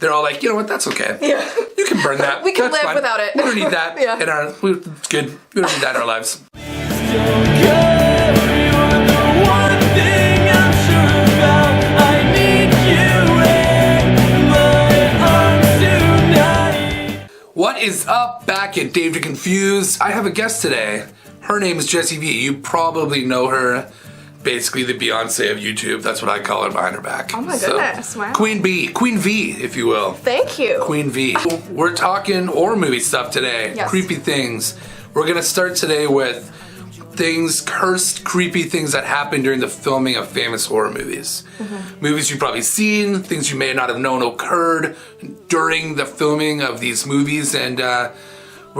they're all like, you know what, that's okay. Yeah. You can burn that. We can That's live fine. without it. We don't need that Yeah. in our, it's good. We don't need that in our lives. What is up? Back at Dave the Confused. I have a guest today. Her name is Jessii Vee. You probably know her. Basically the Beyonce of YouTube. That's what I call her behind her back. Oh my goodness, wow. Queen V, if you will. Thank you. Queen V. We're talking horror movie stuff today. Yes. Creepy things. We're gonna start today with cursed, creepy things that happen during the filming of famous horror movies. Movies you've probably seen, things you may not have known occurred during the filming of these movies, and we're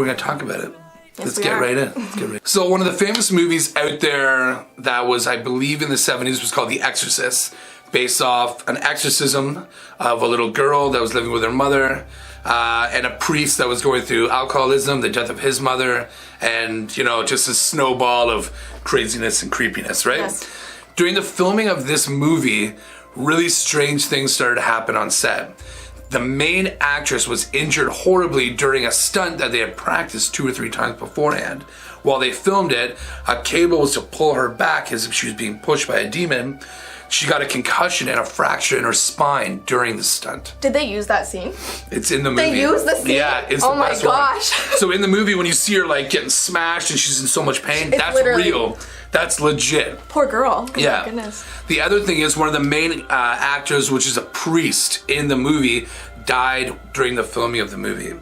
gonna talk about it. Let's get right in. So one of the famous movies out there that was, I believe, in the 70s was called The Exorcist, based off an exorcism of a little girl that was living with her mother, and a priest that was going through alcoholism, the death of his mother, and, you know, just a snowball of craziness and creepiness, right? Yes. During the filming of this movie, really strange things started to happen on set. The main actress was injured horribly during a stunt that they had practiced 2 or 3 times beforehand. While they filmed it, a cable was to pull her back as if she was being pushed by a demon. She got a concussion and a fracture in her spine during the stunt. Did they use that scene? It's in the movie. They used the scene? Yeah, it's oh the my best gosh. one. So in the movie, when you see her like getting smashed and she's in so much pain, It's that's literally- real. That's legit. Poor girl. Oh Yeah. my goodness. The other thing is one of the main actors, which is a priest in the movie, died during the filming of the movie.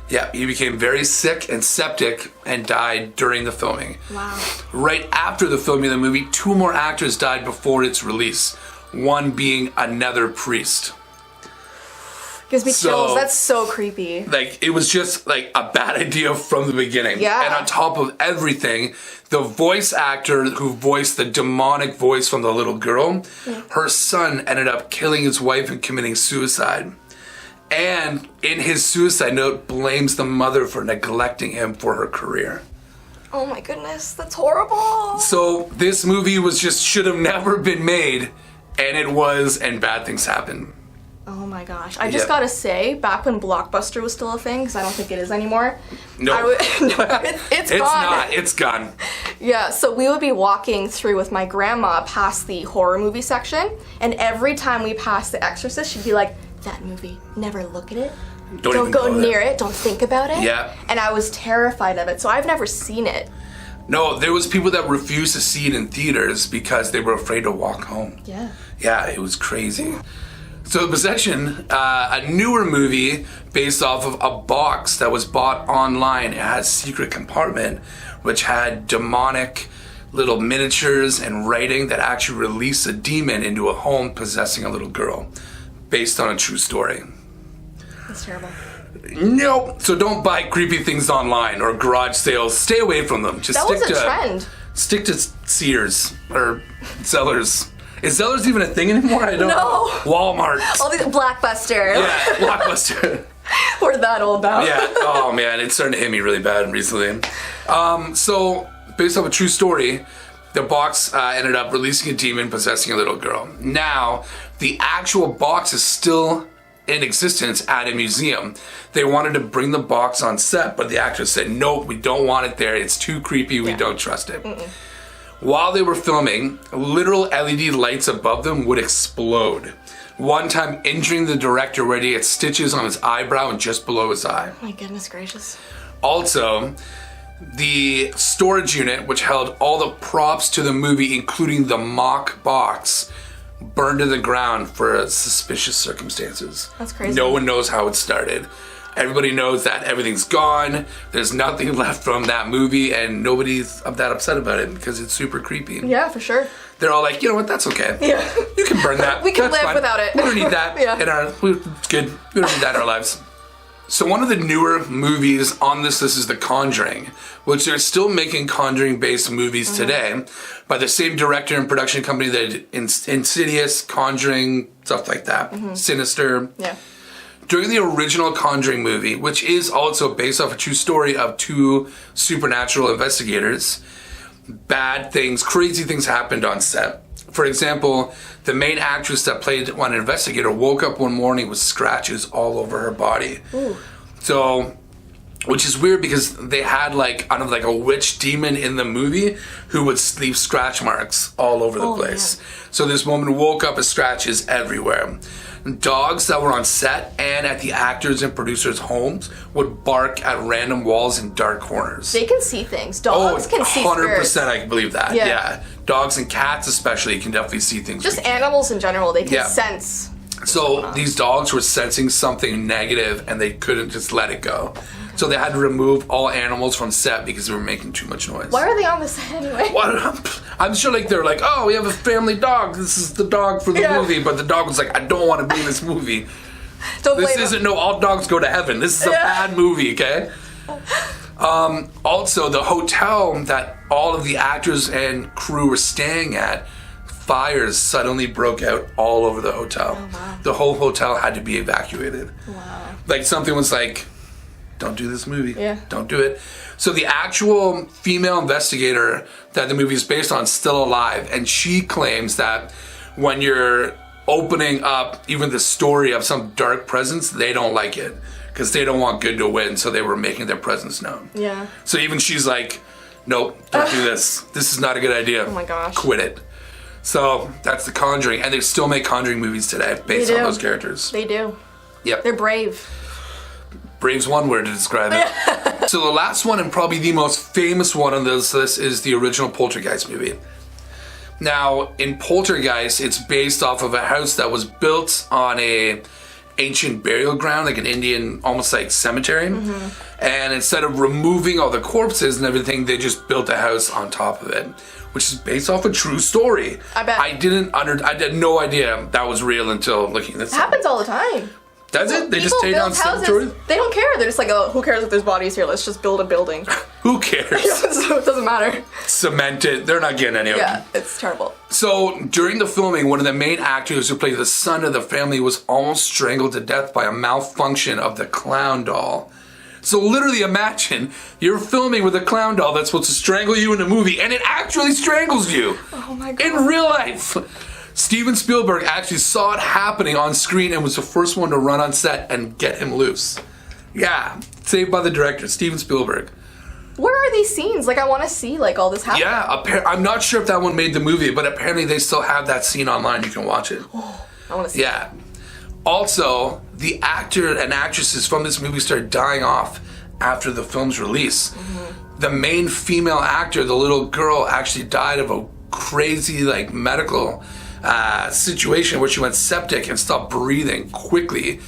Yeah, he became very sick and septic and died during the filming. Wow. Right after the filming of the movie, 2 more actors died before its release. One being another priest. Gives me So- chills. That's so creepy. Like, it was just like a bad idea from the beginning. Yeah. And on top of everything, the voice actor who voiced the demonic voice from the little girl, her son ended up killing his wife and committing suicide. And in his suicide note, blames the mother for neglecting him for her career. Oh my goodness. That's horrible. So this movie should have never been made, and it was, and bad things happened. Oh my gosh. I just gotta say, back when Blockbuster was still a thing, because I don't think it is anymore. No. It's It's gone. not. It's gone. Yeah, so we would be walking through with my grandma past the horror movie section, and every time we passed The Exorcist, she'd be like, that movie, never look at it. Don't even go go near there." it. Don't think about it. Yeah. And I was terrified of it, so I've never seen it. No, there was people that refused to see it in theaters because they were afraid to walk home. Yeah. Yeah, it was crazy. So The Possession, a newer movie based off of a box that was bought online. It has a secret compartment which had demonic little miniatures and writing that actually released a demon into a home possessing a little girl, based on a true story. That's terrible. Nope. So don't buy creepy things online or garage sales. Stay away from them. Just That stick was a to trend. Stick to Sears or Zellers. Is Zellers even a thing anymore? I don't No. know. Walmart. All these Blockbuster. Yeah, Blockbuster. We're that old now. Yeah. Oh man, it's starting to hit me really bad recently. So based off a true story, the box ended up releasing a demon possessing a little girl. Now, the actual box is still in existence at a museum. They wanted to bring the box on set, but the actors said, nope, we don't want it there. It's too creepy. We don't trust it. While they were filming, literal LED lights above them would explode. One time injuring the director where he had stitches on his eyebrow and just below his eye. Oh my goodness gracious. Also, the storage unit, which held all the props to the movie, including the mock box, burned to the ground for suspicious circumstances. That's crazy. No one knows how it started. Everybody knows that everything's gone. There's nothing left from that movie, and nobody's that upset about it because it's super creepy. Yeah, for sure. They're all like, you know what, that's okay. Yeah. You can burn that. We can That's live fine. without it. We don't need that Yeah. in our, it's good. We don't need that in our lives. So one of the newer movies on this list is The Conjuring, which they're still making Conjuring-based movies today by the same director and production company that did Insidious, Conjuring, stuff like that. Sinister. Yeah. During the original Conjuring movie, which is also based off a true story of 2 supernatural investigators, bad things, crazy things happened on set. For example, the main actress that played one investigator woke up one morning with scratches all over her body. Ooh. So, which is weird because they had like a witch demon in the movie who would leave scratch marks all over the place. Man. So this woman woke up with scratches everywhere. Dogs that were on set and at the actors and producers' homes would bark at random walls in dark corners. They can see things. Dogs can see 100% I can believe that. Yeah. Dogs and cats especially can definitely see things. Just animals in general, they can sense. So these dogs were sensing something negative and they couldn't just let it go. So they had to remove all animals from set because they were making too much noise. Why are they on the set anyway? I'm sure they're like, oh, we have a family dog. This is the dog for the movie. But the dog was like, I don't want to be in this movie. This isn't all dogs go to heaven. This is a bad movie, okay? Also, the hotel that all of the actors and crew were staying at, fires suddenly broke out all over the hotel. Oh, wow. The whole hotel had to be evacuated. Wow. Like something was like, don't do this movie. Yeah. Don't do it. So the actual female investigator that the movie is based on is still alive, and she claims that when you're opening up even the story of some dark presence, they don't like it because they don't want good to win, so they were making their presence known. Yeah. So even she's like, nope, don't do this. This is not a good idea. Oh my gosh. Quit it. So that's the Conjuring, and they still make Conjuring movies today based on those characters. They do. Yep. They're brave. Brave's one word to describe it. So the last one and probably the most famous one on this list is the original Poltergeist movie. Now, in Poltergeist, it's based off of a house that was built on a ancient burial ground, like an Indian, almost like cemetery. Mm-hmm. And instead of removing all the corpses and everything, they just built a house on top of it, which is based off a true story. I bet. I had no idea that was real until looking at this. It happens all the time. Does it? They just tear down cemeteries? They don't care. They're just like, oh, who cares if there's bodies here? Let's just build a building. Who cares? So it doesn't matter. Cement it. They're not getting any of it. Yeah, it's terrible. So during the filming, one of the main actors who played the son of the family was almost strangled to death by a malfunction of the clown doll. So literally imagine you're filming with a clown doll that's supposed to strangle you in a movie, and it actually strangles you. Oh my God. In real life. Steven Spielberg actually saw it happening on screen and was the first one to run on set and get him loose. Yeah, saved by the director, Steven Spielberg. Where are these scenes? Like, I want to see, like, all this happen. Yeah, I'm not sure if that one made the movie, but apparently they still have that scene online. You can watch it. Oh, I want to see Yeah. Also, the actor and actresses from this movie started dying off after the film's release. Mm-hmm. The main female actor, the little girl, actually died of a crazy, like, medical situation where she went septic and stopped breathing quickly,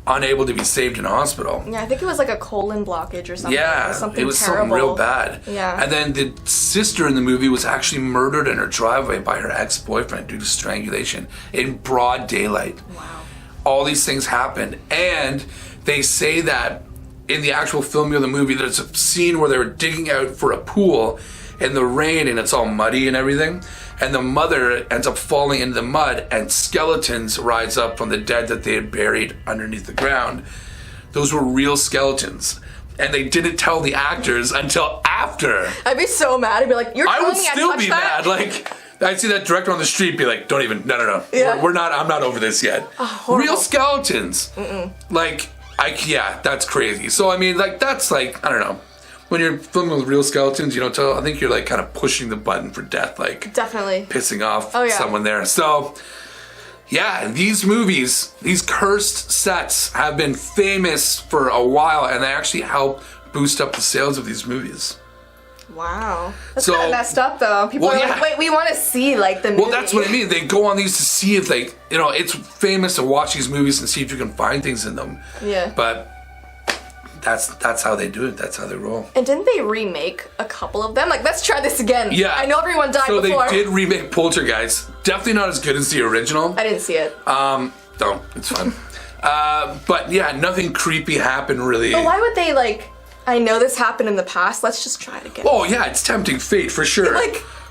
unable to be saved in a hospital. Yeah, I think it was like a colon blockage or something. Yeah, it was something real bad. Yeah. And then the sister in the movie was actually murdered in her driveway by her ex-boyfriend due to strangulation in broad daylight. Wow. All these things happened, and they say that in the actual filming of the movie, there's a scene where they were digging out for a pool in the rain and it's all muddy and everything. And the mother ends up falling into the mud and skeletons rise up from the dead that they had buried underneath the ground. Those were real skeletons. And they didn't tell the actors until after. I'd be so mad. I'd be like, you're telling me I touched that? I would still be mad. Like, I'd see that director on the street be like, don't even, no. Yeah. We're not, I'm not over this yet. Oh, real skeletons. Mm-mm. Like, that's crazy. So, I mean, like, that's like, I don't know. When you're filming with real skeletons, you don't tell. I think you're like kind of pushing the button for death, like definitely pissing off someone there. So, yeah, these movies, these cursed sets have been famous for a while, and they actually help boost up the sales of these movies. Wow, that's kind of messed up, though. People are like, wait, we want to see like the movie. Well, that's what I mean. They go on these to see if they, it's famous to watch these movies and see if you can find things in them. Yeah, but. That's how they do it. That's how they roll. And didn't they remake a couple of them? Like, let's try this again. Yeah. I know everyone died before. So they did remake Poltergeist. Definitely not as good as the original. I didn't see it. Don't. It's fun. But yeah, nothing creepy happened really. But why would they I know this happened in the past. Let's just try it again. Oh yeah, it's tempting fate for sure.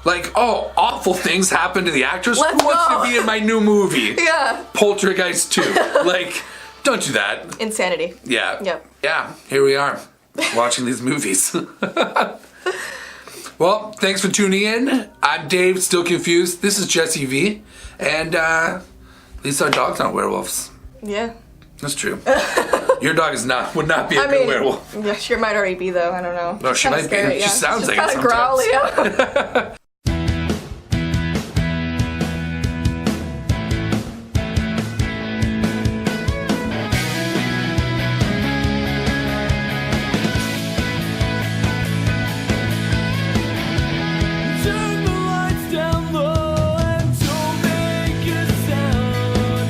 Oh, awful things happen to the actors. Who wants to be in my new movie? Yeah. Poltergeist 2. Don't do that. Insanity. Yeah. Yep. Yeah, here we are, watching these movies. Well, thanks for tuning in. I'm Dave, still confused. This is Jessii Vee. And at least our dog's not werewolves. Yeah. That's true. Your dog would not be a good werewolf. Yeah, she might already be though. I don't know. No, she might be. She sounds like it sometimes. Growly.